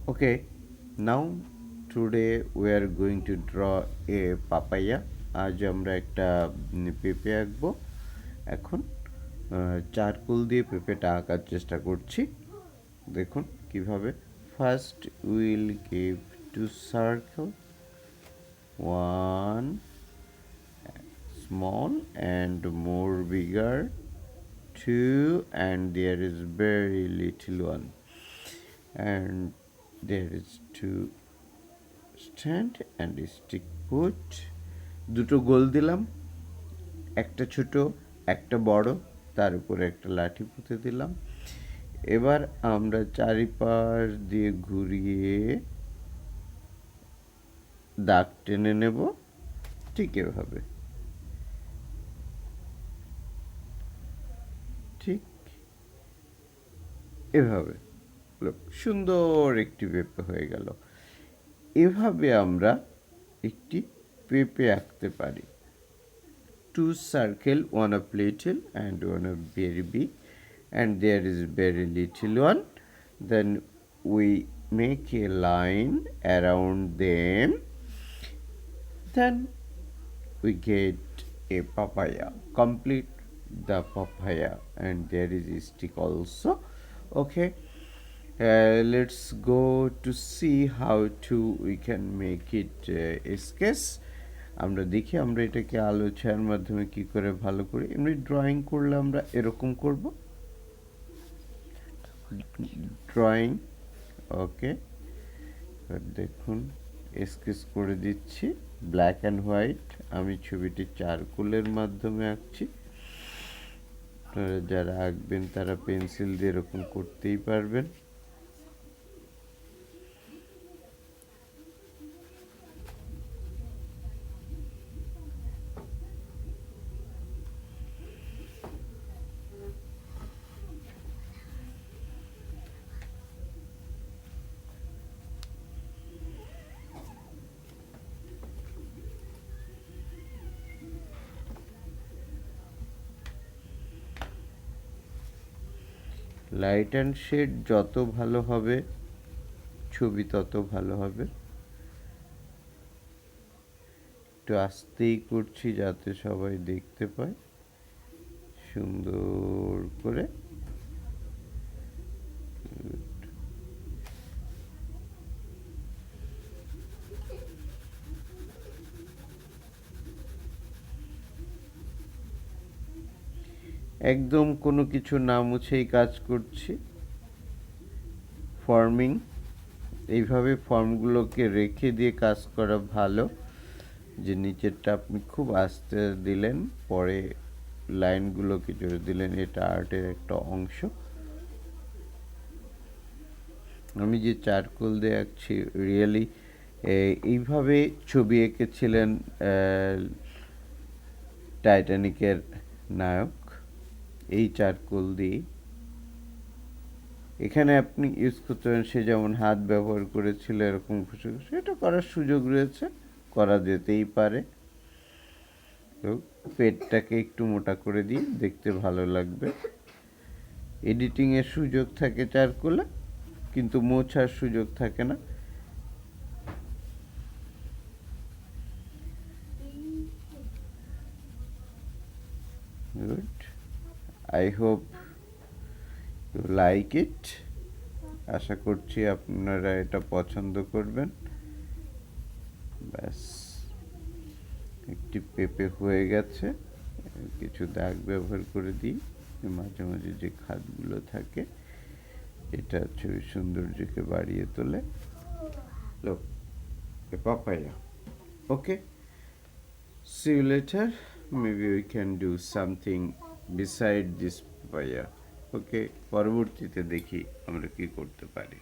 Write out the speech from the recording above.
Okay, now today we are going to draw a papaya. আজ আমরা একটা পেঁপে আঁকবো। এখন চারকোল দিয়ে পেঁপেটা আঁকার চেষ্টা করছি। দেখুন কিভাবে। First will give two circle, one small and more bigger, two, and there is very little one, and there is two stand and stick put. দুটো গোল দিলাম, একটা ছোট একটা বড়, তার উপরে একটা লাঠি পুঁতে দিলাম। এবার আমরা চারিপাশ দিয়ে ঘুরিয়ে দাগ টেনে নেব, ঠিক এভাবে। ঠিক এভাবে সুন্দর একটি পেঁপে হয়ে গেল। এভাবে আমরা একটি পেঁপে আঁকতে পারি। Two circle, one of little and one of very big, and there is very little one. Then we make a line around them. Then we get a papaya. Complete the papaya, and there is a stick also. Okay. Let's go to see how to we can make it a sketch. আমরা দেখি আমরা এটাকে আলো ছায়ার মাধ্যমে কি করে ভালো করে এমনি ড্রয়িং করলে আমরা এরকম করব। ড্রয়িং ওকে, দেখুন স্কেচ করে দিচ্ছি ব্ল্যাক অ্যান্ড হোয়াইট। আমি ছবিটি চারকোলের মাধ্যমে আঁকছি। আপনারা যারা আঁকবেন তারা পেন্সিল দিয়ে এরকম করতেই পারবেন। লাইট অ্যান্ড শেড যত ভালো হবে ছবি তত ভালো হবে। একটু আস্তেই করছি যাতে সবাই দেখতে পায় সুন্দর করে। একদম কোনো কিছু না মুছেই কাজ করছি। ফর্মিং এইভাবে ফর্মগুলোকে রেখে দিয়ে কাজ করা ভালো। যে নিচেরটা আপনি খুব আস্তে দিলেন, পরে লাইনগুলোকে জোরে দিলেন, এটা আর্টের একটা অংশ। আমি যে চারকোল দিয়ে আঁকছি রিয়েলি এইভাবে ছবি এঁকেছিলেন টাইটানিকের নায়ক, এই চারকোল দিয়ে। এখানে আপনি ইউজ করতে পারেন সে যেমন হাত ব্যবহার করেছিল এরকম ঘষে ঘষে, এটা করার সুযোগ রয়েছে, করা যেতেই পারে। তো পেটটাকে একটু মোটা করে দিই, দেখতে ভালো লাগবে। এডিটিংয়ের সুযোগ থাকে চারকোলে, কিন্তু মোছার সুযোগ থাকে না। Good, I hope you like it. আশা করছি আপনারা এটা পছন্দ করবেন। ব্যাস, একটি পেঁপে হয়ে গেছে। কিছু দাগ ব্যবহার করে দিই মাঝে মাঝে যে খাদগুলো থাকে, এটা ছবির সৌন্দর্যকে বাড়িয়ে তোলে। Look, a papaya. Okay, see you later. Maybe we can do something beside this papaya. Okay, পরবর্তীতে দেখি আমরা কি করতে পারি।